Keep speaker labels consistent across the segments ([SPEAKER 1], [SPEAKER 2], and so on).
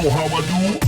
[SPEAKER 1] know how I do.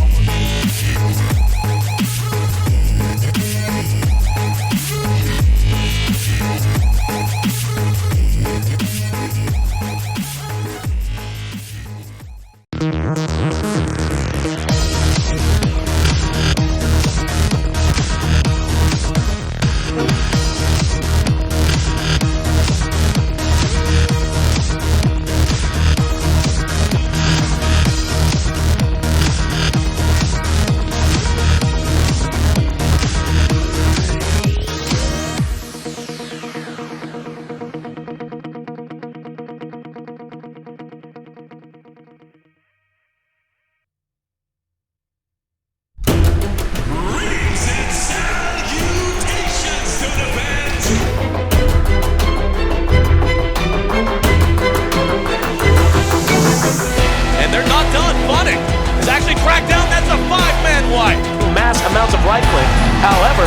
[SPEAKER 2] However,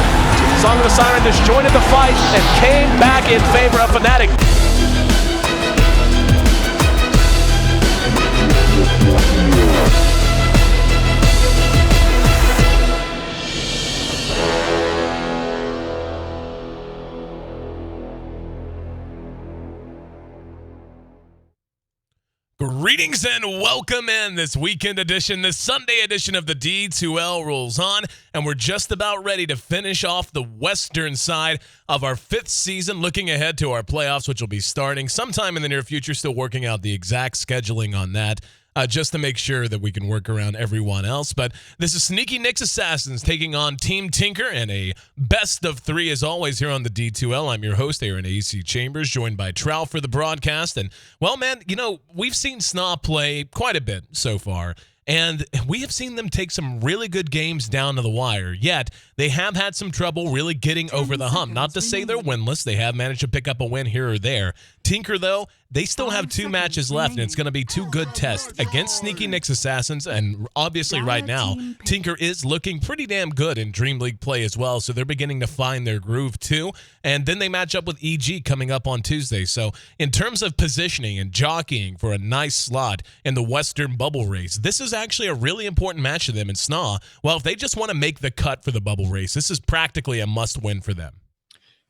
[SPEAKER 2] Song of the Siren disjointed the fight and came back in favor of Fnatic.
[SPEAKER 3] Greetings and welcome in this weekend edition, this Sunday edition of the D2L rolls on, and we're just about ready to finish off the western side of our 5th season, looking ahead to our playoffs, which will be starting sometime in the near future, still working out the exact scheduling on that. Just to make sure that we can work around everyone else. But this is Sneaky Nick's Assassins taking on Team Tinker and a best of 3 as always here on the D2L. I'm your host, Aaron AC Chambers, joined by Trow for the broadcast. And, well, man, you know, we've seen SNA play quite a bit so far. And we have seen them take some really good games down to the wire, yet they have had some trouble really getting over the hump. Not to say they're winless. They have managed to pick up a win here or there. Tinker, though, they still have 2 matches left, and it's going to be 2 good tests against Sneaky Nick's Assassins. And obviously right now, Tinker is looking pretty damn good in Dream League play as well, so they're beginning to find their groove too. And then they match up with EG coming up on Tuesday. So in terms of positioning and jockeying for a nice slot in the Western bubble race, this is actually a really important match to them in SNA. Well, if they just want to make the cut for the bubble race, this is practically a must-win for them.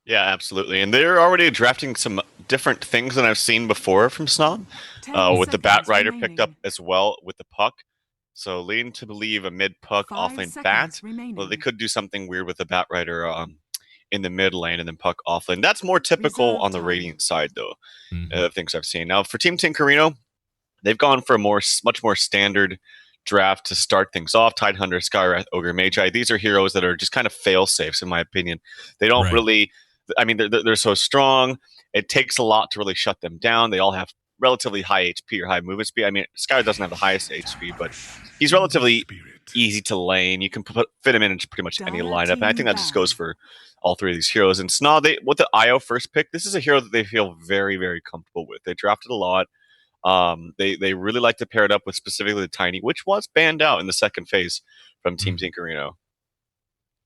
[SPEAKER 4] Yeah, absolutely. And they're already drafting some different things than I've seen before from SNA, with the Bat Rider picked up as well with the Puck. So leading to believe a mid-Puck offlane Bat. Well, they could do something weird with the Bat Rider in the mid lane and then Puck offlane. That's more typical on the Radiant side, though, things I've seen. Now, for Team Tinkerino, they've gone for a much more standard draft to start things off. Tidehunter, Skywrath, Ogre, Magi. These are heroes that are just kind of fail-safes, in my opinion. They don't really... I mean, they're so strong. It takes a lot to really shut them down. They all have relatively high HP or high movement speed. I mean, Sky doesn't have the highest HP, but he's relatively easy to lane. You can fit him into pretty much any lineup. And I think that just goes for all 3 of these heroes. And SNA, with the IO first pick, this is a hero that they feel very, very comfortable with. They drafted a lot. They really like to pair it up with specifically the Tiny, which was banned out in the second phase from Team Tinkerino.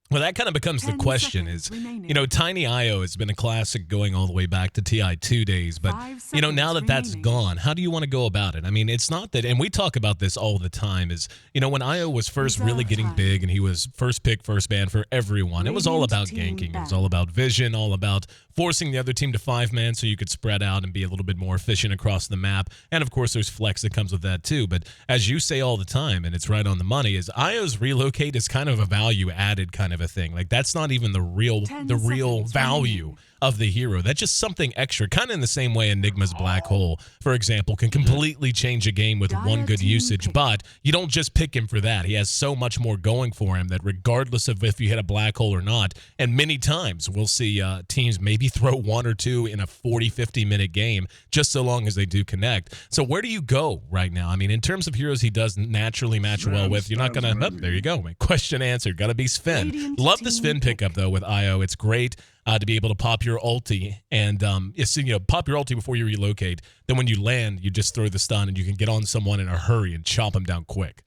[SPEAKER 3] Well, that kind of becomes the question is, you know, Tiny IO has been a classic going all the way back to TI2 days. But, you know, now that that's gone, how do you want to go about it? I mean, it's not that, and we talk about this all the time, is, you know, when IO was first really getting big and he was first pick, first ban for everyone, it was all about ganking. It was all about vision, all about forcing the other team to 5-man so you could spread out and be a little bit more efficient across the map. And, of course, there's flex that comes with that, too. But as you say all the time, and it's right on the money, is IO's relocate is kind of a value-added kind of a thing. Like, that's not even the real value of the hero. That's just something extra, kind of in the same way Enigma's Black Hole, for example, can completely change a game with one good usage, but you don't just pick him for that. He has so much more going for him that regardless of if you hit a black hole or not, and many times we'll see teams maybe throw 1 or 2 in a 40, 50-minute game, just so long as they do connect. So where do you go right now? I mean, in terms of heroes he does naturally match well with, you're not going to, there you go, question answered, got to be Sven. Love the Sven pickup, though, with IO. It's great. to be able to pop your ulti and pop your ulti before you relocate. Then when you land, you just throw the stun and you can get on someone in a hurry and chop them down quick.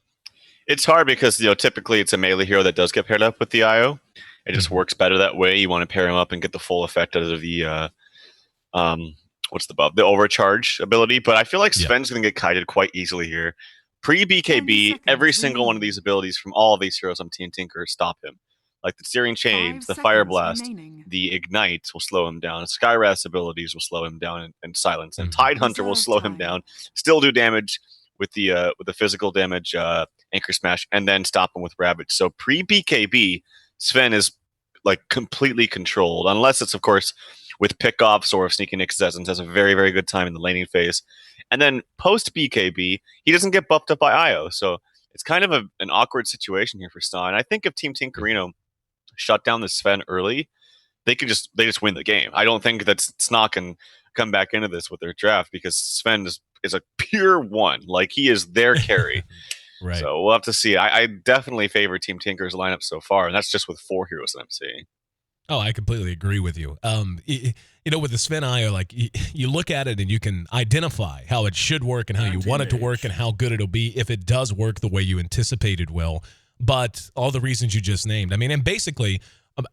[SPEAKER 4] It's hard because typically it's a melee hero that does get paired up with the IO. It just works better that way. You want to pair him up and get the full effect out of the the overcharge ability. But I feel like Sven's going to get kited quite easily here. Pre-BKB, every single one of these abilities from all of these heroes on Team Tinker stop him. Like the Searing Chains, the Fire Blast, the Ignite will slow him down. Skywrath's abilities will slow him down and silence. And Tidehunter will slow him down, still do damage with the physical damage, Anchor Smash, and then stop him with Ravage. So pre-BKB, Sven is like completely controlled, unless it's of course with pickoffs or if Sneaky Nick has a very, very good time in the laning phase. And then post BKB, he doesn't get buffed up by IO. So it's kind of an awkward situation here for Stan. And I think if Team Tinkerino shut down the Sven early, they just win the game. I don't think that Sna can come back into this with their draft because Sven is a pure one. Like he is their carry.
[SPEAKER 3] Right.
[SPEAKER 4] So we'll have to see. I definitely favor Team Tinker's lineup so far, and that's just with 4 heroes that I'm seeing.
[SPEAKER 3] Oh, I completely agree with you. With the Sven IO, like you look at it and you can identify how it should work and how you want it to work and how good it'll be if it does work the way you anticipate it will. But all the reasons you just named, I mean, and basically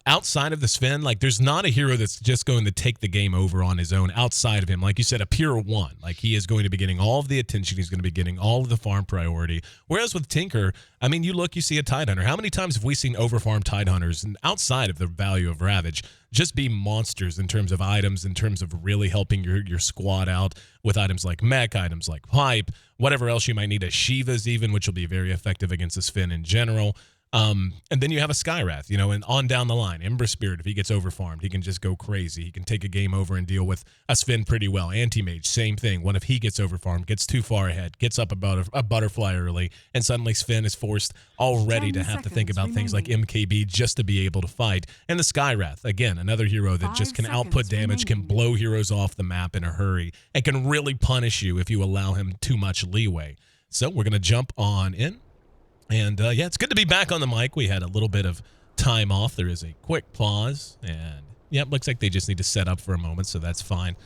[SPEAKER 3] outside of the Sven, like there's not a hero that's just going to take the game over on his own outside of him. Like you said, a pure one. Like he is going to be getting all of the attention. He's going to be getting all of the farm priority. Whereas with Tinker, I mean, you see a Tidehunter. How many times have we seen overfarmed Tidehunters and outside of the value of Ravage just be monsters in terms of items, in terms of really helping your squad out with items like mech, items like pipe, whatever else you might need, as Shivas even, which will be very effective against the Sven in general. And then you have a Skywrath, and on down the line, Ember Spirit, if he gets overfarmed, he can just go crazy. He can take a game over and deal with a Sven pretty well. Anti-Mage, same thing. What if he gets overfarmed, gets too far ahead, gets up about a butterfly early, and suddenly Sven is forced already to have to think about things like MKB just to be able to fight. And the Skywrath, again, another hero that just can output damage, can blow heroes off the map in a hurry, and can really punish you if you allow him too much leeway. So we're going to jump on in. And, it's good to be back on the mic. We had a little bit of time off. There is a quick pause. And, it looks like they just need to set up for a moment, so that's fine.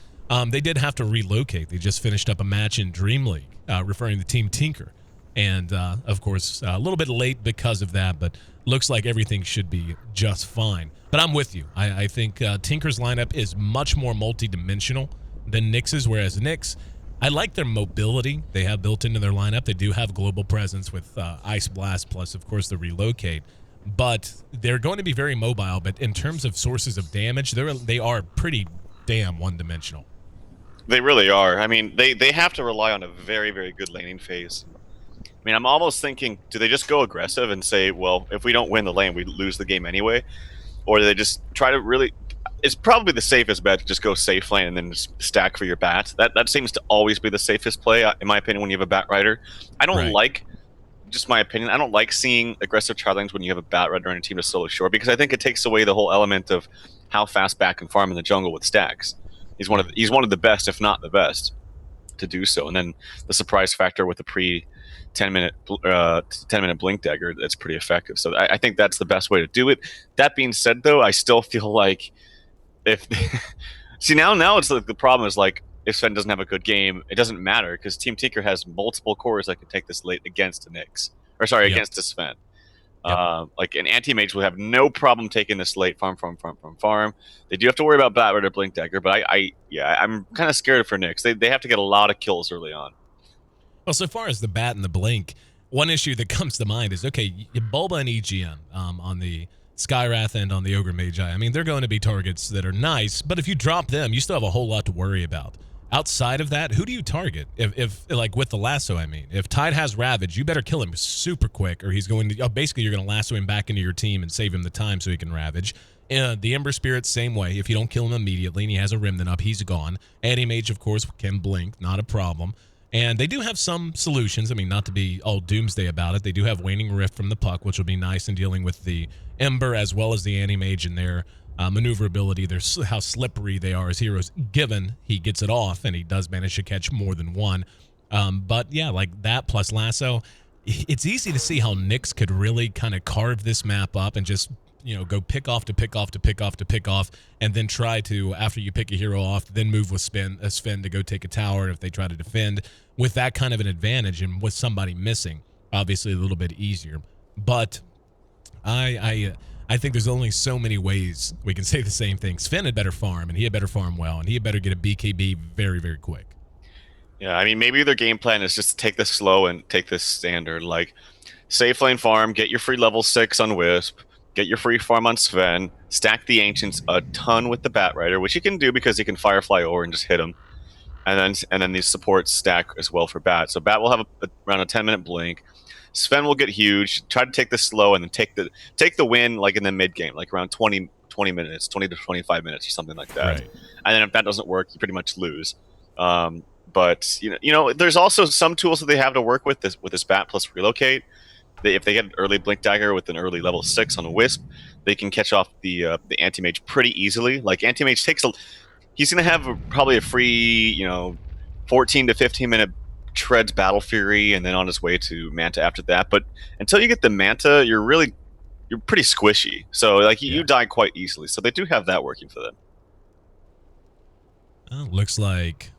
[SPEAKER 3] They did have to relocate. They just finished up a match in Dream League, referring to Team Tinker. And, of course, a little bit late because of that, but looks like everything should be just fine. But I'm with you. I think Tinker's lineup is much more multi-dimensional than Nyx's, whereas Nyx, I like their mobility they have built into their lineup. They do have global presence with Ice Blast plus, of course, the relocate. But they're going to be very mobile. But in terms of sources of damage, they are pretty damn one-dimensional.
[SPEAKER 4] They really are. I mean, they have to rely on a very, very good laning phase. I mean, I'm almost thinking, do they just go aggressive and say, well, if we don't win the lane, we lose the game anyway? Or do they just try to really... It's probably the safest bet to just go safe lane and then just stack for your bat. That seems to always be the safest play, in my opinion, when you have a bat rider. I don't like, just my opinion, I don't like seeing aggressive trial lanes when you have a bat rider on your team to solo short, because I think it takes away the whole element of how fast bat can farm in the jungle with stacks. He's one of the best, if not the best, to do so. And then the surprise factor with the pre 10-minute blink dagger, that's pretty effective. So I think that's the best way to do it. That being said, though, I still feel like if see now it's like the problem is like if Sven doesn't have a good game, it doesn't matter because Team Tinker has multiple cores that can take this late against a Nyx, against a Sven. Like an anti-mage will have no problem taking this late farm. They do have to worry about bat or blink dagger, but I'm kind of scared for Nyx. They have to get a lot of kills early on.
[SPEAKER 3] Well, so far as the bat and the blink, one issue that comes to mind is Bulba and EGM on the Skywrath and on the Ogre Magi. I mean, they're going to be targets that are nice, but if you drop them, you still have a whole lot to worry about. Outside of that, who do you target? If like with the lasso, I mean, if Tide has Ravage, you better kill him super quick, or he's going to basically you're going to lasso him back into your team and save him the time so he can Ravage. The Ember Spirit, same way. If you don't kill him immediately and he has a Remnant up, he's gone. Anti-Mage, of course, can blink, not a problem. And they do have some solutions. I mean, not to be all doomsday about it. They do have Waning Rift from the Puck, which will be nice in dealing with the Ember as well as the Anti-Mage and their maneuverability. How slippery they are as heroes, given he gets it off and he does manage to catch more than one. But yeah, like that plus Lasso, it's easy to see how Nyx could really kind of carve this map up and just go pick off to pick off to pick off to pick off, and then try to, after you pick a hero off, then move with Sven to go take a tower if they try to defend. With that kind of an advantage and with somebody missing, obviously a little bit easier. But I think there's only so many ways we can say the same thing. Sven had better farm, and he had better farm well, and he had better get a BKB very, very quick.
[SPEAKER 4] Yeah, I mean, maybe their game plan is just to take this slow and take this standard. Like, safe lane farm, get your free level 6 on Wisp, get your free farm on Sven, stack the Ancients a ton with the Bat Rider, which you can do because you can Firefly over and just hit him. And then these supports stack as well for Bat. So Bat will have around a 10-minute blink. Sven will get huge, try to take this slow, and then take the win like in the mid game, like around 20 minutes, 20 to 25 minutes or something like that.
[SPEAKER 3] Right.
[SPEAKER 4] And then if that doesn't work, you pretty much lose. But there's also some tools that they have to work with this Bat plus relocate. If they get an early Blink Dagger with an early level 6 on a Wisp, they can catch off the Anti-Mage pretty easily. Like, Anti-Mage he's going to have probably a free, 14 to 15 minute treads Battle Fury, and then on his way to Manta after that. But until you get the Manta, you're pretty squishy. So, like, you die quite easily. So they do have that working for them.
[SPEAKER 3] Well, looks like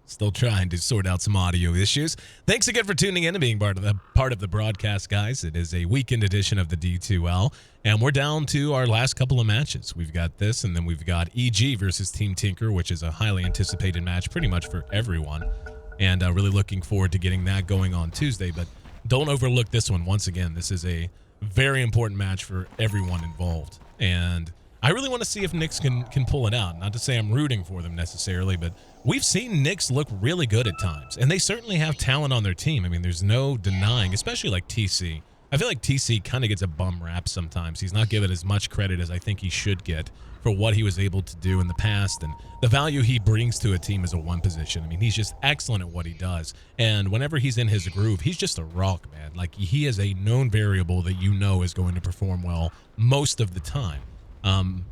[SPEAKER 3] still trying to sort out some audio issues. Thanks again for tuning in and being part of the broadcast, guys. It is a weekend edition of the D2L, and we're down to our last couple of matches. We've got this, and then we've got EG versus Team Tinker, which is a highly anticipated match pretty much for everyone, and really looking forward to getting that going on Tuesday. But don't overlook this one. Once again, this is a very important match for everyone involved, and I really want to see if Nyx can pull it out. Not to say I'm rooting for them necessarily, but we've seen Nyx look really good at times, and they certainly have talent on their team. I mean, there's no denying, especially like TC. I feel like TC kind of gets a bum rap sometimes. He's not given as much credit as I think he should get for what he was able to do in the past and the value he brings to a team as a one position. I mean, he's just excellent at what he does, and whenever he's in his groove, he's just a rock, man. Like, he is a known variable that is going to perform well most of the time.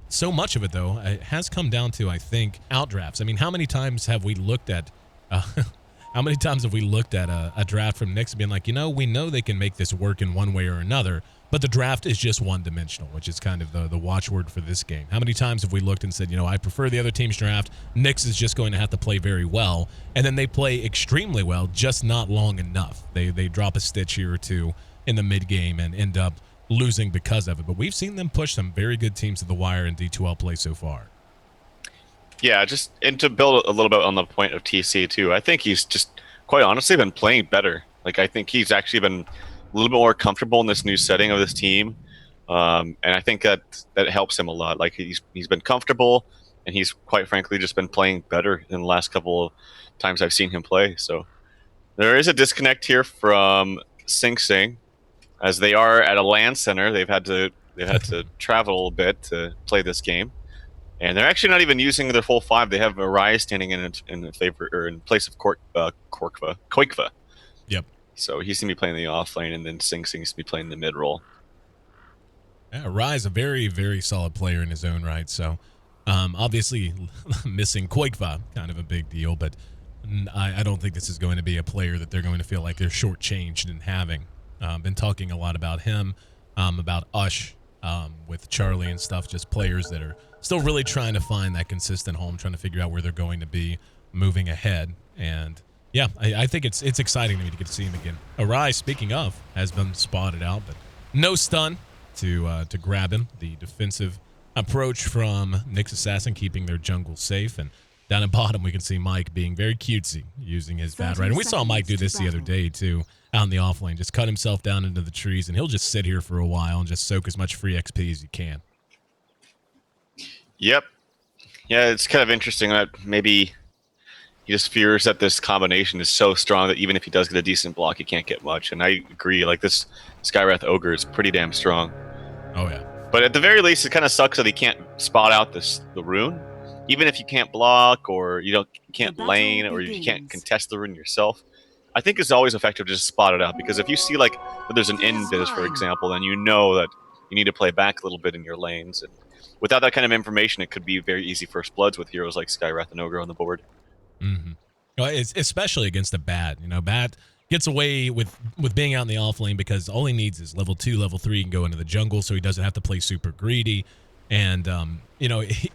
[SPEAKER 3] So much of it, though, it has come down to, I think, outdrafts. I mean, how many times have we looked at a draft from Nyx being like, we know they can make this work in one way or another, but the draft is just one-dimensional, which is kind of the watchword for this game. How many times have we looked and said, I prefer the other team's draft, Nyx is just going to have to play very well, and then they play extremely well, just not long enough. They drop a stitch here or two in the mid-game and end up losing because of it. But we've seen them push some very good teams to the wire in D2L play so far.
[SPEAKER 4] Yeah, and to build a little bit on the point of TC too, I think he's just quite honestly been playing better. Like, I think he's actually been a little bit more comfortable in this new setting of this team, and I think that helps him a lot. Like, he's been comfortable, and he's quite frankly just been playing better in the last couple of times I've seen him play. So there is a disconnect here from Sing Sing. As they are at a LAN center, they've had to travel a bit to play this game, and they're actually not even using their full 5. They have Arise standing in favor or in place of Koikva.
[SPEAKER 3] Yep.
[SPEAKER 4] So he's gonna be playing the off lane, and then Sing Sing's gonna be playing the mid role.
[SPEAKER 3] Yeah, Arise, a very, very solid player in his own right. So obviously missing Koikva, kind of a big deal, but I don't think this is going to be a player that they're going to feel like they're shortchanged in having. Been talking a lot about him, about Ush with Charlie and stuff, just players that are still really trying to find that consistent home, trying to figure out where they're going to be moving ahead. And yeah, I think it's exciting to me to get to see him again. Arise, speaking of, has been spotted out, but no stun to grab him. The defensive approach from Nyx Assassin, keeping their jungle safe. And down at bottom, we can see Mike being very cutesy, using his Bat Rider. And we saw Mike do this the other day, too, out in the offlane. Just cut himself down into the trees, and he'll just sit here for a while and just soak as much free XP as he can.
[SPEAKER 4] Yep. Yeah, it's kind of interesting that maybe he just fears that this combination is so strong that even if he does get a decent block, he can't get much. And I agree, like, this Skywrath Ogre is pretty damn strong.
[SPEAKER 3] Oh, yeah.
[SPEAKER 4] But at the very least, it kind of sucks that he can't spot out the rune. Even if you can't block, or you can't lane, or you can't contest the rune yourself, I think it's always effective to just spot it out. Because if you see like that there's an invis, for example, then you know that you need to play back a little bit in your lanes. And without that kind of information, it could be very easy first bloods with heroes like Skywrath and Ogre on the board.
[SPEAKER 3] Mm-hmm. Well, it's especially against a Bat. Bat gets away with being out in the off lane because all he needs is level 2, level 3, and go into the jungle, so he doesn't have to play super greedy. And,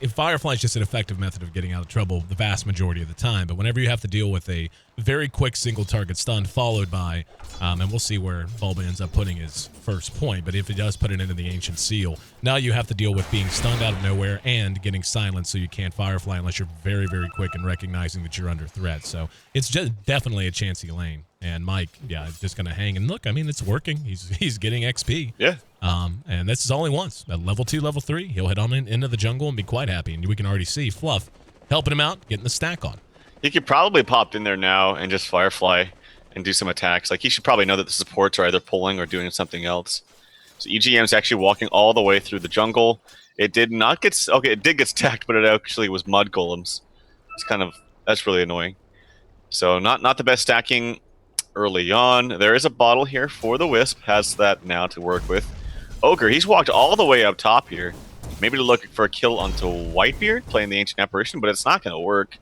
[SPEAKER 3] Firefly is just an effective method of getting out of trouble the vast majority of the time. But whenever you have to deal with a very quick single target stun followed by, and we'll see where Bulba ends up putting his first point, but if he does put it into the Ancient Seal, now you have to deal with being stunned out of nowhere and getting silenced so you can't Firefly unless you're very, very quick in recognizing that you're under threat. So it's just definitely a chancy lane. And Mike, is just going to hang. And look, I mean, it's working. He's getting XP.
[SPEAKER 4] Yeah.
[SPEAKER 3] And this is all he wants. At level 2, level 3, he'll head on into the jungle and be quite happy. And we can already see Fluff helping him out, getting the stack on.
[SPEAKER 4] He could probably pop in there now and just Firefly and do some attacks. Like, he should probably know that the supports are either pulling or doing something else. So EGM's actually walking all the way through the jungle. It did not get... Okay, it did get stacked, but it actually was mud golems. That's really annoying. So not the best stacking early on. There is a bottle here for the Wisp. Has that now to work with. Ogre, he's walked all the way up top here. Maybe to look for a kill onto Whitebeard, playing the Ancient Apparition, but it's not going to work.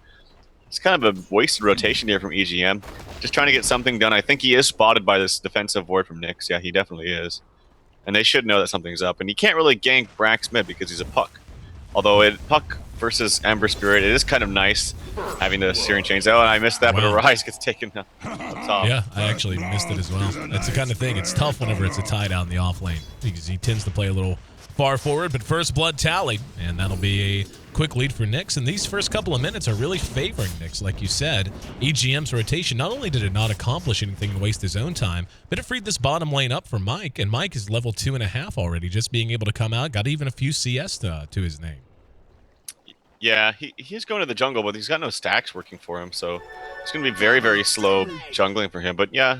[SPEAKER 4] It's kind of a wasted rotation here from EGM. Just trying to get something done. I think he is spotted by this defensive ward from Nyx. Yeah, he definitely is. And they should know that something's up. And he can't really gank Brax mid because he's a Puck. Although Puck versus Ember Spirit, it is kind of nice having the Searing Chains. Oh, and I missed that, but Arise gets taken up top.
[SPEAKER 3] Yeah, I actually missed it as well. That's the kind of thing. It's tough whenever it's a tie down in the off lane because he tends to play a little far forward, but first blood tallied, and that'll be a quick lead for Nyx. And these first couple of minutes are really favoring Nyx. Like you said, EGM's rotation, not only did it not accomplish anything and waste his own time, but it freed this bottom lane up for Mike, and Mike is level 2.5 already, just being able to come out, got even a few CS to his name.
[SPEAKER 4] Yeah, he's going to the jungle, but he's got no stacks working for him, so it's going to be very, very slow jungling for him. But yeah,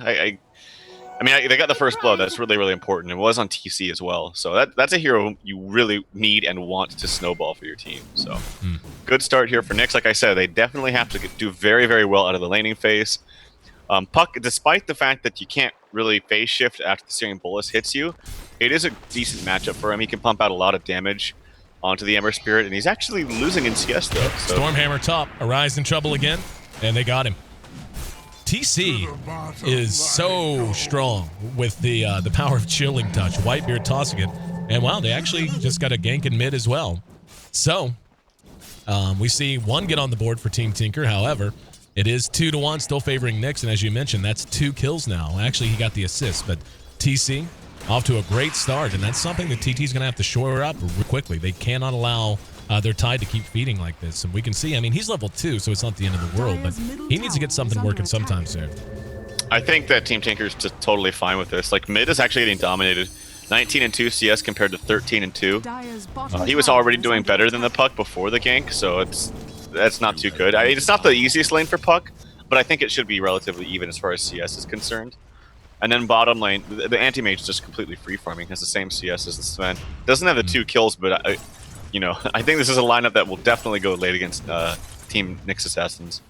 [SPEAKER 4] I mean, they got the first blood. That's really, really important. It was on TC as well. So that's a hero you really need and want to snowball for your team. So good start here for Nyx. Like I said, they definitely have to do very, very well out of the laning phase. Puck, despite the fact that you can't really phase shift after the Searing Bolus hits you, it is a decent matchup for him. He can pump out a lot of damage onto the Ember Spirit, and he's actually losing in CS though. So.
[SPEAKER 3] Stormhammer top, Arise in trouble again, and they got him. TC is so strong with the power of Chilling Touch. Whitebeard tossing it, and wow, they actually just got a gank in mid as well. So we see one get on the board for Team Tinker. However, it is 2-1, still favoring Nyx, and as you mentioned, that's 2 kills now. Actually, he got the assist, but TC off to a great start, and that's something that TT's going to have to shore up quickly. They cannot allow their tide to keep feeding like this. And we can see, I mean, he's level 2, so it's not the end of the world, but he needs to get something working sometime soon.
[SPEAKER 4] I think that Team Tinker's just totally fine with this. Like, mid is actually getting dominated. 19-2 CS compared to 13-2. He was already doing better than the Puck before the gank, so that's not too good. I mean, it's not the easiest lane for Puck, but I think it should be relatively even as far as CS is concerned. And then bottom lane, the anti-mage is just completely free-farming, has the same CS as the Sven. Doesn't have the 2 kills, but I think this is a lineup that will definitely go late against Team Nyx Assassins.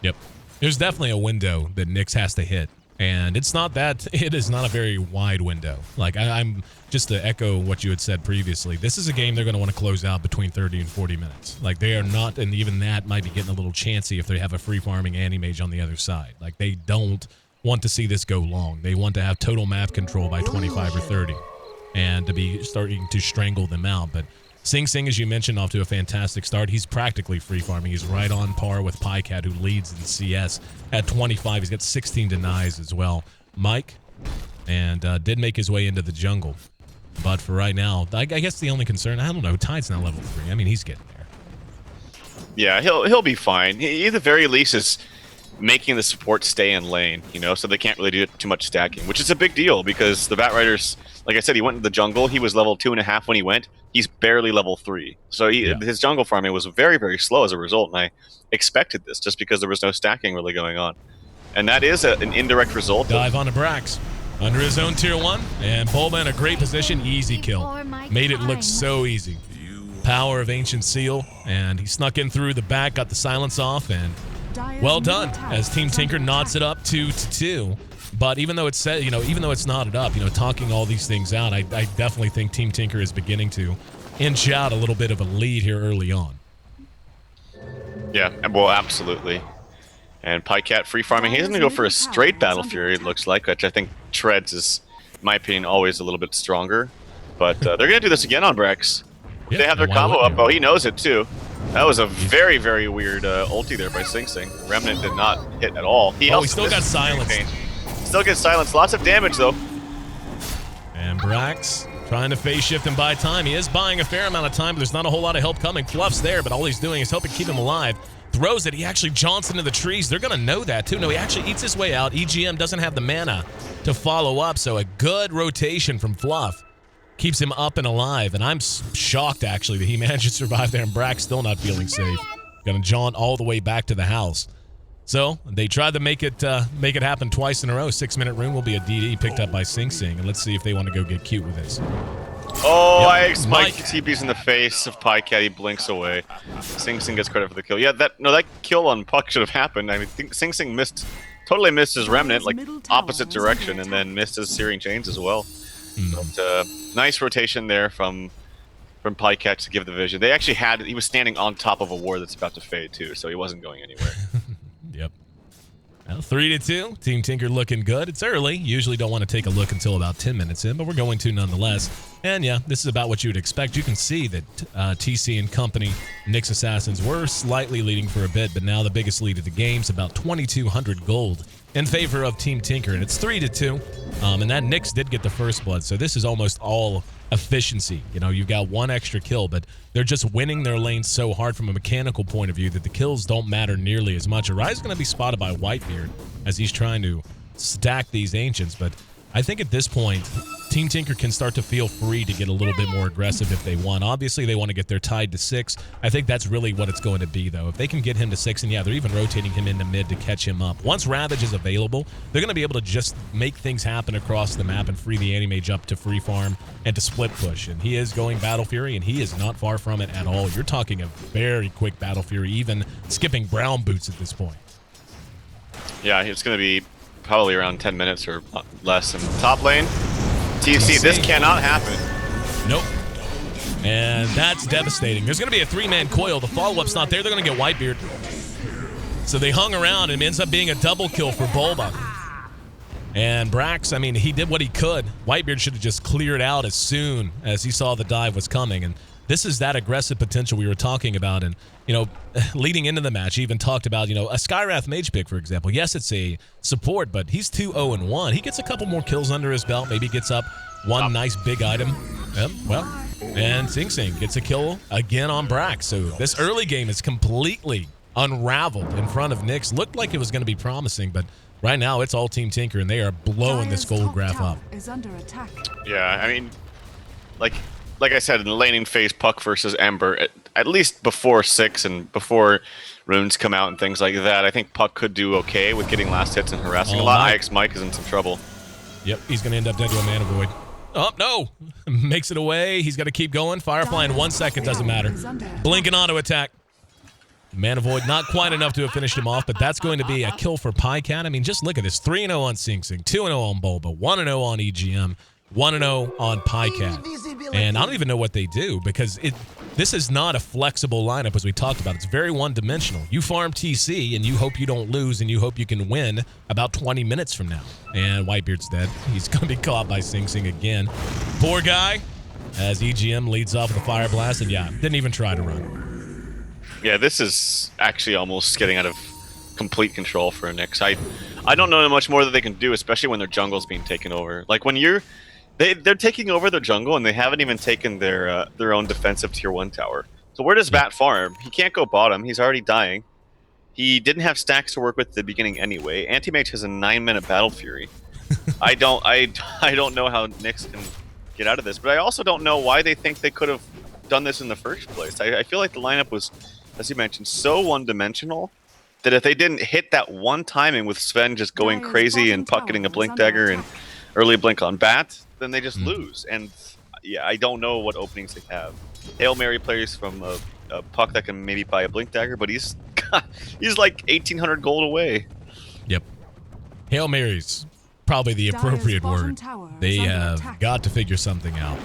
[SPEAKER 3] Yep. There's definitely a window that Nyx has to hit, and it is not a very wide window. Like, I'm just to echo what you had said previously, this is a game they're going to want to close out between 30 and 40 minutes. Like, they are not, and even that might be getting a little chancy if they have a free-farming anti-mage on the other side. Like, they don't want to see this go long. They want to have total map control by 25 or 30 and to be starting to strangle them out. But Sing Sing, as you mentioned, off to a fantastic start. He's practically free farming. He's right on par with Pycat, who leads in CS at 25. He's got 16 denies as well. Mike and did make his way into the jungle. But for right now, I guess the only concern, I don't know, Tide's now level 3. I mean, he's getting there.
[SPEAKER 4] Yeah, he'll be fine. He at the very least is making the support stay in lane, so they can't really do too much stacking, which is a big deal because the Batriders, like I said, he went into the jungle. He was level 2.5 when he went. He's barely level 3. So his jungle farming was very, very slow as a result, and I expected this just because there was no stacking really going on. And that is an indirect result.
[SPEAKER 3] Dive onto Brax. Under his own tier 1, and Bulba in a great position. Easy kill. Made it look so easy. Power of Ancient Seal, and he snuck in through the back, got the silence off, and well done, as Team Tinker knots it up 2-2. But even though it's said, even though it's knotted up, talking all these things out, I definitely think Team Tinker is beginning to inch out a little bit of a lead here early on.
[SPEAKER 4] Yeah, well, absolutely. And Pycat free farming. He's going to go for a straight Battle Fury, it looks like, which I think Treads is, in my opinion, always a little bit stronger. But they're going to do this again on Brex.
[SPEAKER 3] Yeah,
[SPEAKER 4] They have their combo up. Oh, he knows it too. That was a very, very weird ulti there by Sing Sing. Remnant did not hit at all. He
[SPEAKER 3] still got silenced.
[SPEAKER 4] Still gets silenced. Lots of damage though.
[SPEAKER 3] And Brax trying to phase shift and buy time. He is buying a fair amount of time, but there's not a whole lot of help coming. Fluff's there, but all he's doing is helping keep him alive. Throws it. He actually jaunts into the trees. They're going to know that, too. No, he actually eats his way out. EGM doesn't have the mana to follow up, so a good rotation from Fluff keeps him up and alive. And I'm shocked, actually, that he managed to survive there, and Brax still not feeling safe. Going to jaunt all the way back to the house. So they tried to make it happen twice in a row. 6-minute rune will be a DD picked up by Sing Sing, and let's see if they want to go get cute with this.
[SPEAKER 4] Oh, yep. Mike TP's in the face of Pycat. He blinks away. Sing Sing gets credit for the kill. Yeah, that kill on Puck should have happened. I think Sing Sing totally missed his Remnant, like opposite direction, and then missed his Searing Chains as well. But nice rotation there from Pycat to give the vision. They actually he was standing on top of a ward that's about to fade too, so he wasn't going anywhere.
[SPEAKER 3] Yep. Well, 3-2. Team Tinker looking good. It's early. Usually don't want to take a look until about 10 minutes in, but we're going to nonetheless. And yeah, this is about what you would expect. You can see that TC and company, Nyx Assassins, were slightly leading for a bit, but now the biggest lead of the game is about 2,200 gold in favor of Team Tinker, and it's 3-2. And that Nyx did get the first blood, so this is almost all efficiency. You know, you've got one extra kill, but they're just winning their lane so hard from a mechanical point of view that the kills don't matter nearly as much. Arise is going to be spotted by Whitebeard as he's trying to stack these Ancients, but I think at this point, Team Tinker can start to feel free to get a little bit more aggressive if they want. Obviously, they want to get their tide to 6. I think that's really what it's going to be, though. If they can get him to 6, and yeah, they're even rotating him into mid to catch him up. Once Ravage is available, they're going to be able to just make things happen across the map and free the Anti-Mage up to free farm and to split push. And he is going Battle Fury, and he is not far from it at all. You're talking a very quick Battle Fury, even skipping Brown Boots at this point. Yeah,
[SPEAKER 4] it's going to be probably around 10 minutes or less in the top lane. TC, this cannot happen.
[SPEAKER 3] Nope. And that's devastating. There's going to be a 3-man coil. The follow-up's not there. They're going to get Whitebeard. So they hung around, and it ends up being a double kill for Bulba. And Brax, I mean, he did what he could. Whitebeard should have just cleared out as soon as he saw the dive was coming. And this is that aggressive potential we were talking about. And, you know, leading into the match, he even talked about, you know, a Skywrath Mage pick, for example. Yes, it's a support, but he's 2-0-1. He gets a couple more kills under his belt. Maybe gets up one nice big item. And Sing Sing gets a kill again on Brax. So this early game is completely unraveled in front of Nyx. Looked like it was going to be promising, but right now it's all Team Tinker, and they are blowing this gold graph up.
[SPEAKER 4] Yeah, I mean, like I said, in the laning phase, Puck versus Ember, at least before 6 and before runes come out and things like that, I think Puck could do okay with getting last hits and harassing a lot. Mike is in some trouble.
[SPEAKER 3] Yep, he's going to end up dead to a Mana Void. Oh, no! Makes it away. He's got to keep going. Firefly in 1 second, doesn't matter. Blinking auto attack. Mana Void, not quite enough to have finished him off, but that's going to be a kill for Pycat. I mean, just look at this. 3-0 on Sing Sing, 2-0 on Bulba, 1-0 on EGM. 1-0 on Pycat. And I don't even know what they do, because this is not a flexible lineup as we talked about. It's very one-dimensional. You farm TC, and you hope you don't lose, and you hope you can win about 20 minutes from now. And Whitebeard's dead. He's going to be caught by Sing Sing again. Poor guy, as EGM leads off with a Fire Blast, and yeah, didn't even try to run.
[SPEAKER 4] Yeah, this is actually almost getting out of complete control for Nyx. I don't know much more that they can do, especially when their jungle's being taken over. Like, when they're taking over their jungle, and they haven't even taken their own defensive tier 1 tower. So where does Bat farm? He can't go bottom. He's already dying. He didn't have stacks to work with at the beginning anyway. Anti-Mage has a 9-minute Battle Fury. I don't know how Nyx can get out of this, but I also don't know why they think they could have done this in the first place. I feel like the lineup was, as you mentioned, so one-dimensional that if they didn't hit that one timing with Sven just going crazy and Puck getting a Blink Dagger and early Blink on Bat, then they just lose. And yeah, I don't know what openings they have. Hail Mary plays from a Puck that can maybe buy a Blink Dagger, but he's like 1,800 gold away.
[SPEAKER 3] Yep. Hail Mary's probably the appropriate word. They have got to figure something out.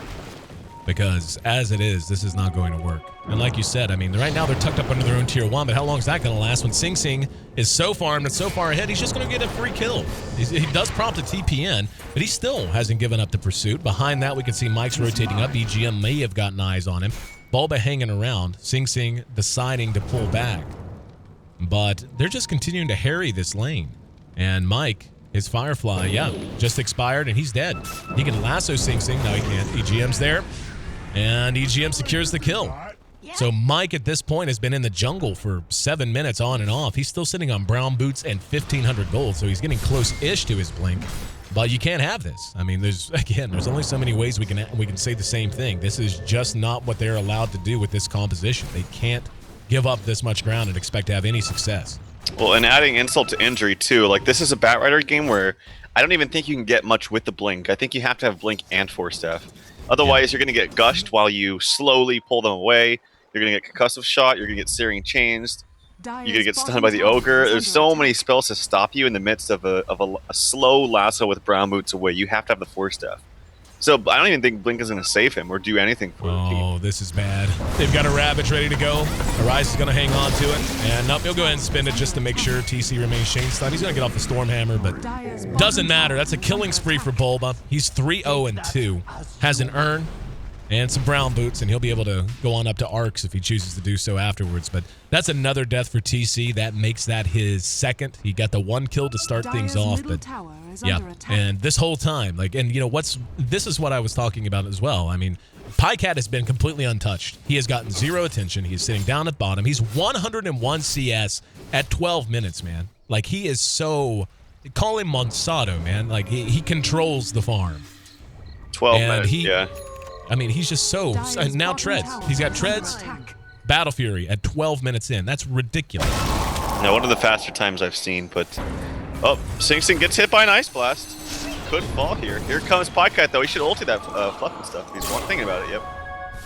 [SPEAKER 3] because as it is, this is not going to work. And like you said, I mean, right now they're tucked up under their own tier 1, but how long is that going to last when Sing Sing is so farmed and so far ahead, he's just going to get a free kill. He does prompt a TPN, but he still hasn't given up the pursuit. Behind that, we can see Mike's rotating up. EGM may have gotten eyes on him. Bulba hanging around. Sing Sing deciding to pull back. But they're just continuing to harry this lane. And Mike, his Firefly, just expired, and he's dead. He can lasso Sing Sing. No, he can't. EGM's there. And EGM secures the kill. So Mike at this point has been in the jungle for 7 minutes on and off. He's still sitting on brown boots and 1,500 gold, so he's getting close-ish to his blink. But you can't have this. I mean, there's only so many ways we can say the same thing. This is just not what they're allowed to do with this composition. They can't give up this much ground and expect to have any success.
[SPEAKER 4] Well, and adding insult to injury, too. Like, this is a Batrider game where I don't even think you can get much with the blink. I think you have to have blink and Force Staff. Otherwise, you're going to get gushed while you slowly pull them away. You're going to get concussive shot. You're going to get searing changed. You're going to get stunned by the ogre. There's so many spells to stop you in the midst of a slow lasso with brown boots away. You have to have the Force Staff. So I don't even think Blink is going to save have him or do anything for the team.
[SPEAKER 3] Oh, this is bad. They've got a Ravage ready to go. Arise is going to hang on to it. And nope, he'll go ahead and spin it just to make sure TC remains chain stunned. He's going to get off the Stormhammer, but doesn't matter. That's a killing spree for Bulba. He's 3-0-2. Has an urn and some brown boots, and he'll be able to go on up to Arcs if he chooses to do so afterwards. But that's another death for TC. That makes that his second. He got the 1 kill to start things off, but yeah. And this whole time, like, and you know this is what I was talking about as well. I mean, Pycat has been completely untouched. He has gotten 0 attention. He's sitting down at bottom. He's 101 CS at 12 minutes, man. Like, he is so, call him Monsanto, man. Like, he controls the farm.
[SPEAKER 4] 12 minutes, yeah.
[SPEAKER 3] I mean, he's just so... now Treads. He's got Treads, Battle Fury at 12 minutes in. That's ridiculous.
[SPEAKER 4] Now, one of the faster times I've seen, but... Oh, Sing Sing gets hit by an Ice Blast. Could fall here. Here comes Pycat, though. He should ulti that fluff and stuff. He's one thinking about it,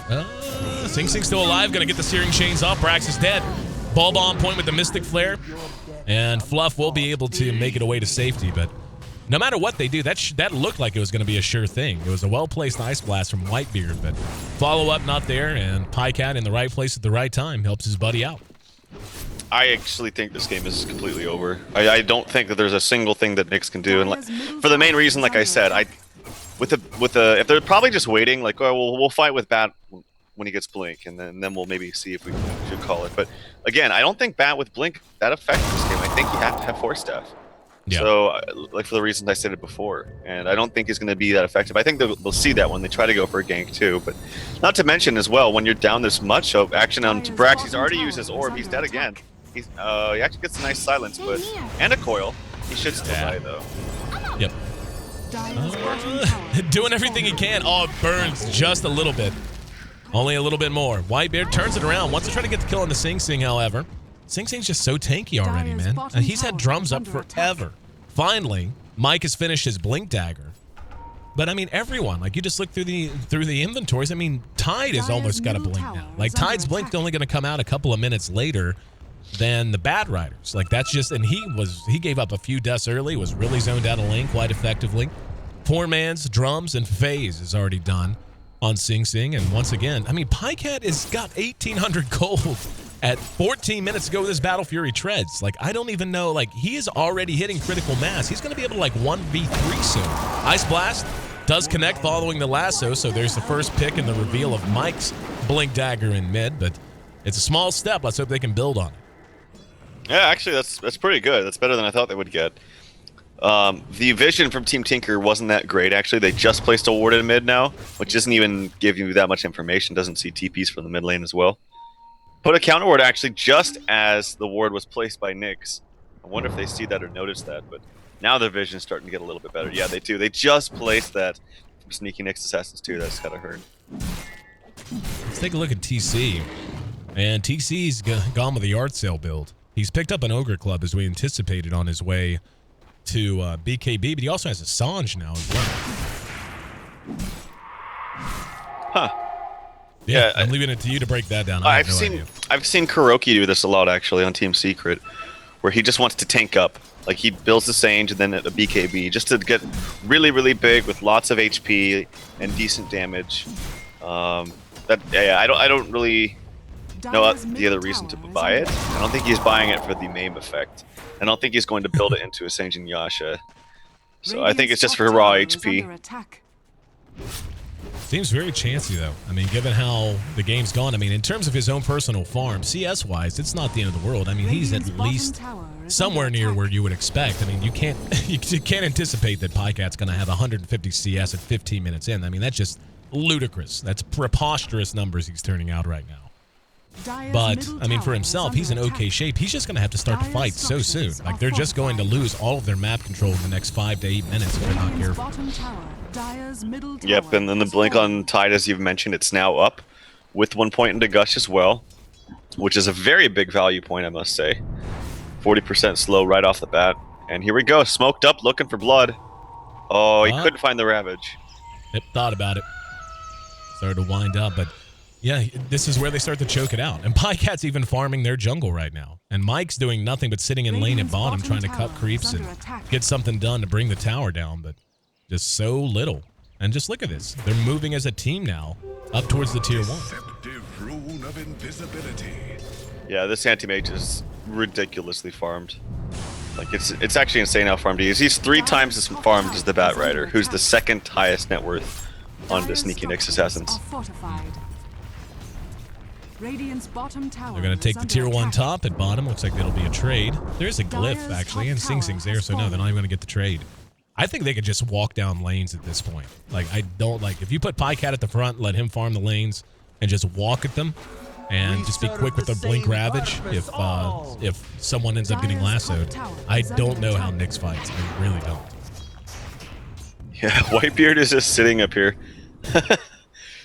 [SPEAKER 4] yep.
[SPEAKER 3] Sing Sing's still alive. Gonna get the Searing Chains off. Brax is dead. Bulba on point with the Mystic Flare. And Fluff will be able to make it away to safety, but... no matter what they do, that looked like it was going to be a sure thing. It was a well-placed Ice Blast from Whitebeard, but follow-up not there, and Pycat in the right place at the right time helps his buddy out.
[SPEAKER 4] I actually think this game is completely over. I don't think that there's a single thing that Nyx can do, and for the main reason, like I said, if they're probably just waiting, like, oh, we'll fight with Bat when he gets Blink, and then we'll maybe see if we should call it. But again, I don't think Bat with Blink that affects this game. I think you have to have Force Staff. Yeah. So, like, for the reasons I stated before, and I don't think he's going to be that effective. I think they'll see that when they try to go for a gank too. But not to mention as well, when you're down this much, action on Brax, he's already used his orb. He's dead again. He actually gets a nice silence, but and a coil. He should still die though.
[SPEAKER 3] Yep. Doing everything he can. Oh, it burns just a little bit. Only a little bit more. Whitebeard turns it around. Wants to try to get the kill on the Sing Sing, however. Sing Sing's just so tanky already, man. And he's had drums up forever. Finally, Mike has finished his Blink Dagger. But I mean, everyone, like, you just look through the inventories. I mean, Tide has almost got a blink now. Like, Tide's blink only going to come out a couple of minutes later than the Bad Riders. Like, that's just, and he gave up a few deaths early, was really zoned out of lane quite effectively. Poor man's drums and phase is already done on Sing Sing. And once again, I mean, Pycat has got 1,800 gold at 14 minutes ago with his Battle Fury Treads. Like, I don't even know, like, he is already hitting critical mass. He's going to be able to, like, 1v3 soon. Ice Blast does connect following the lasso, so there's the first pick in the reveal of Mike's Blink Dagger in mid, but it's a small step. Let's hope they can build on it.
[SPEAKER 4] Yeah, actually, that's pretty good. That's better than I thought they would get. The vision from Team Tinker wasn't that great, actually. They just placed a ward in mid now, which doesn't even give you that much information. Doesn't see TPs from the mid lane as well. Put a counter ward actually just as the ward was placed by Nyx. I wonder if they see that or notice that, but now their vision's starting to get a little bit better. Yeah, they do. They just placed that from Sneaky Nyx Assassins too. That's gotta hurt.
[SPEAKER 3] Let's take a look at TC. And TC's gone with the yard sale build. He's picked up an Ogre Club as we anticipated on his way to BKB, but he also has a Sange now as well.
[SPEAKER 4] Huh.
[SPEAKER 3] Yeah, I'm leaving it to you to break that down.
[SPEAKER 4] I've seen Kuroki do this a lot actually on Team Secret, where he just wants to tank up. Like, he builds the Sange and then a BKB just to get really, really big with lots of HP and decent damage. I don't really know the other reason to buy it. I don't think he's buying it for the MAME effect. I don't think he's going to build it into a Sanjin Yasha. So I think it's just for raw HP.
[SPEAKER 3] Seems very chancy, though. I mean, given how the game's gone, I mean, in terms of his own personal farm, CS-wise, it's not the end of the world. I mean, he's at least somewhere near where you would expect. I mean, you can't anticipate that Pycat's going to have 150 CS at 15 minutes in. I mean, that's just ludicrous. That's preposterous numbers he's turning out right now. But, I mean, for himself, he's in okay shape. He's just going to have to start to fight so soon. Like, they're just going to lose all of their map control in the next 5 to 8 minutes if they're not careful.
[SPEAKER 4] Yep, and then the blink on Tide, as you've mentioned, it's now up with 1 point into Gush as well, which is a very big value point, I must say. 40% slow right off the bat. And here we go, smoked up, looking for blood. Oh, he couldn't find the Ravage.
[SPEAKER 3] Yep, thought about it. Started to wind up, but yeah, this is where they start to choke it out. And Pycat's even farming their jungle right now. And Mike's doing nothing but sitting in lane at bottom trying to cut creeps and get something done to bring the tower down, but just so little. And just look at this. They're moving as a team now up towards the tier 1.
[SPEAKER 1] Rune of invisibility.
[SPEAKER 4] Yeah, this anti-mage is ridiculously farmed. Like, it's actually insane how farmed he is. He's 3 times as farmed as the Bat Rider, who's the 2nd highest net worth on the Sneaky Nyx Assassins.
[SPEAKER 3] They're going to take the tier 1 top at bottom. Looks like it'll be a trade. There's a glyph, actually, and Sing Sing's there, so no, they're not even going to get the trade. I think they could just walk down lanes at this point. Like, I don't like, if you put Pycat at the front, let him farm the lanes, and just walk at them, and just be quick with the Blink Ravage if someone ends up getting lassoed. I don't know how Nyx fights. I really don't.
[SPEAKER 4] Yeah, Whitebeard is just sitting up here.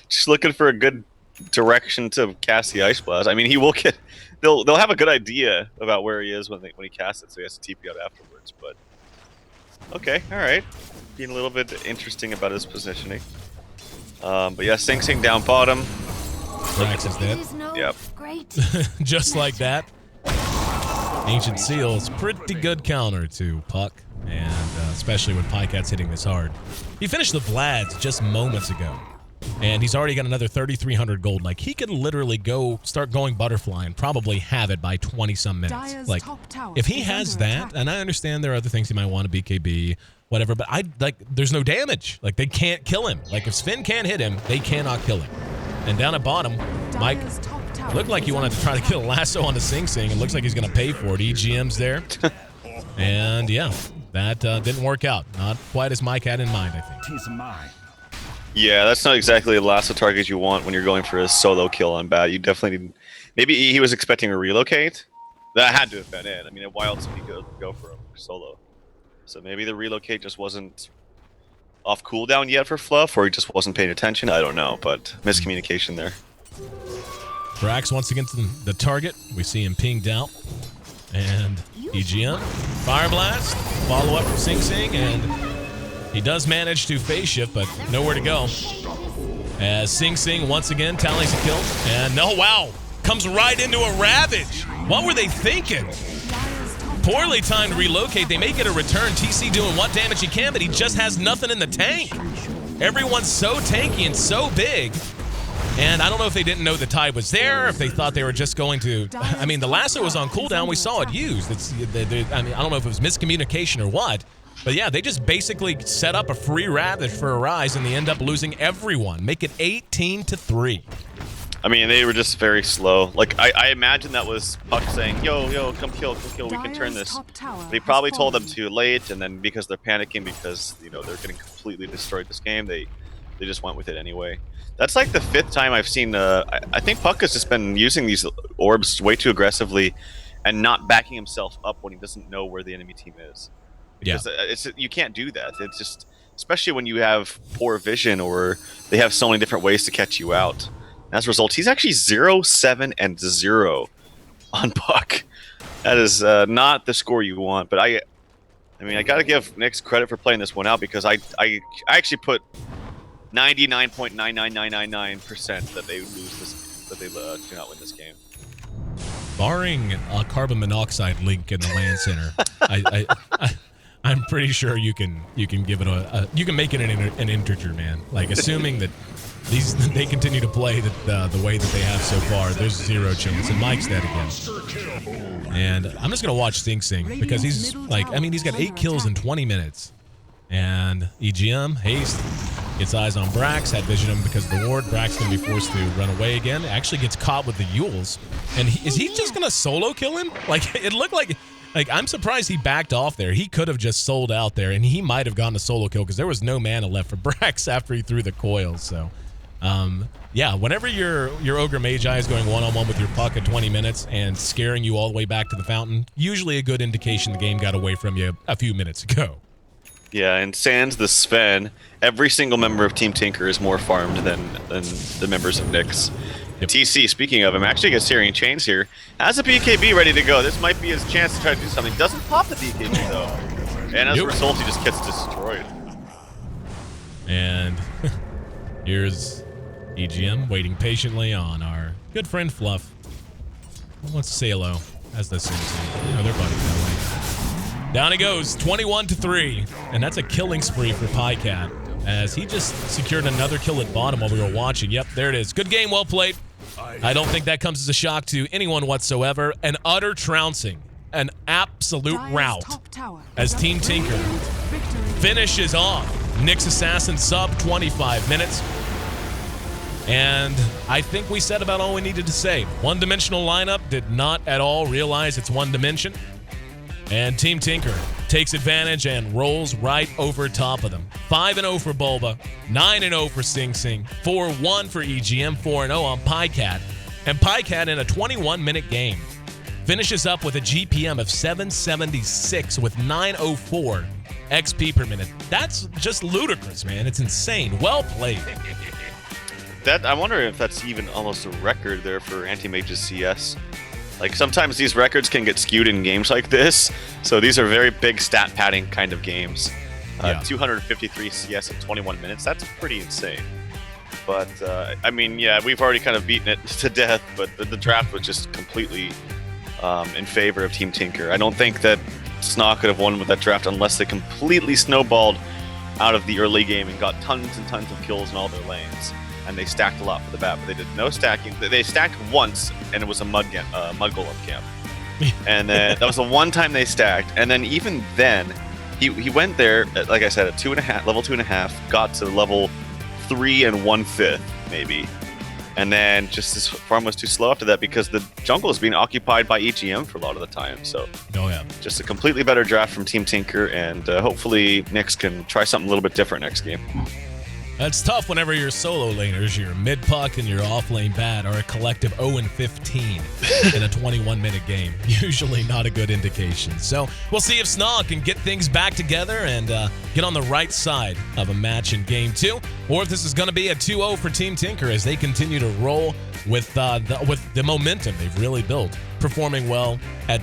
[SPEAKER 4] Just looking for a good direction to cast the Ice Blast. I mean, he will get... They'll have a good idea about where he is when he casts it, so he has to TP out afterwards, but... Okay, alright. Being a little bit interesting about his positioning. But yeah, Sing Sing down bottom.
[SPEAKER 3] Rax is dead.
[SPEAKER 4] Yep.
[SPEAKER 3] Just like that. Ancient Seal's pretty good counter to Puck, and especially when Pycat's hitting this hard. He finished the Vlads just moments ago, and he's already got another 3,300 gold. Like, he could literally start going butterfly and probably have it by 20-some minutes. Like, if he has that, and I understand there are other things he might want to BKB, whatever, but there's no damage. Like, they can't kill him. Like, if Sven can't hit him, they cannot kill him. And down at bottom, Mike looked like he wanted to try to kill a lasso onto Sing Sing. It looks like he's going to pay for it. EGM's there. And yeah, that didn't work out. Not quite as Mike had in mind, I think.
[SPEAKER 4] Yeah, that's not exactly the lasso target you want when you're going for a solo kill on Bat. You definitely need... Maybe he was expecting a relocate. That had to have been it. I mean, why else would he go for a solo? So maybe the relocate just wasn't off cooldown yet for Fluff, or he just wasn't paying attention. I don't know, but miscommunication there.
[SPEAKER 3] Brax once again to the target. We see him pinged out. And EGM. Fire Blast. Follow up from Sing Sing, and he does manage to phase shift, but nowhere to go. As Sing Sing once again tallies a kill. And no, wow. Comes right into a Ravage. What were they thinking? Poorly timed relocate. They may get a return. TC doing what damage he can, but he just has nothing in the tank. Everyone's so tanky and so big. And I don't know if they didn't know the tide was there, if they thought they were just going to... I mean, the lasso was on cooldown. We saw it used. I mean, I don't know if it was miscommunication or what. But yeah, they just basically set up a free Ravage for a Rise, and they end up losing everyone. Make it 18-3.
[SPEAKER 4] I mean, they were just very slow. Like, I imagine that was Puck saying, yo, come kill, we can turn this. They probably told them too late, and then because they're panicking because, you know, they're getting completely destroyed this game, they just went with it anyway. That's like the 5th time I've seen, I think Puck has just been using these orbs way too aggressively and not backing himself up when he doesn't know where the enemy team is. Because you can't do that. It's just, especially when you have poor vision or they have so many different ways to catch you out. As a result, he's actually 0-7-0 on Puck. That is not the score you want. But I mean, I gotta give Nyx credit for playing this one out because I actually put 99.99999% that they lose this, that they do not win this game.
[SPEAKER 3] Barring a carbon monoxide link in the land center, I'm pretty sure you can give it you can make it an integer, man. Like assuming that they continue to play the way that they have so far, there's zero chance. And Mike's dead again. And I'm just gonna watch Sing Sing because he's like, I mean, he's got 8 kills in 20 minutes. And EGM Haste gets eyes on Brax, had vision him because of the ward. Brax gonna be forced to run away again. Actually gets caught with the Yules. And is he just gonna solo kill him? Like it looked like I'm surprised he backed off there. He could have just sold out there, and he might have gotten a solo kill because there was no mana left for Brax after he threw the coils. So, yeah, whenever your Ogre Magi is going one-on-one with your puck at 20 minutes and scaring you all the way back to the fountain, usually a good indication the game got away from you a few minutes ago.
[SPEAKER 4] Yeah, and sans the Sven, every single member of Team Tinker is more farmed than the members of Nyx.
[SPEAKER 3] Yep.
[SPEAKER 4] TC, speaking of him, actually gets Syrian Chains here. Has a BKB ready to go. This might be his chance to try to do something. Doesn't pop the BKB, though. And as a result, he just gets destroyed.
[SPEAKER 3] And here's EGM waiting patiently on our good friend Fluff. Let's say hello. As the same, you know, they're buddies that way. Down he goes, 21-3. And that's a killing spree for Pycat, as he just secured another kill at bottom while we were watching. Yep, there it is. Good game, well played. I don't think that comes as a shock to anyone whatsoever. An utter trouncing, an absolute rout, as Team Tinker finishes off Nyx Assassin sub 25 minutes. And I think we said about all we needed to say. One-dimensional lineup did not at all realize it's one dimension. And Team Tinker takes advantage and rolls right over top of them. 5-0 for Bulba, 9-0 for Sing Sing, 4-1 for EGM, 4-0 on Pycat. And Pycat in a 21-minute game finishes up with a GPM of 776 with 904 XP per minute. That's just ludicrous, man. It's insane. Well played.
[SPEAKER 4] I wonder if that's even almost a record there for Anti-Mage's CS. Like, sometimes these records can get skewed in games like this, so these are very big stat padding kind of games. 253 CS in 21 minutes, that's pretty insane. But, I mean, yeah, we've already kind of beaten it to death, but the draft was just completely in favor of Team Tinker. I don't think that SNA could have won with that draft unless they completely snowballed out of the early game and got tons and tons of kills in all their lanes. And they stacked a lot for the bat, but they did no stacking. They stacked once, and it was a mud golem camp. And then that was the one time they stacked. And then even then, he went there, like I said, at level 2.5, got to level 3 1/5 maybe, and then just his farm was too slow after that because the jungle is being occupied by EGM for a lot of the time. So, just a completely better draft from Team Tinker, and hopefully Nyx can try something a little bit different next game.
[SPEAKER 3] It's tough whenever your solo laners, your mid puck and your off lane bat are a collective 0-15 in a 21-minute game. Usually not a good indication. So we'll see if SNA can get things back together and get on the right side of a match in Game 2, or if this is going to be a 2-0 for Team Tinker as they continue to roll with the momentum they've really built, performing well at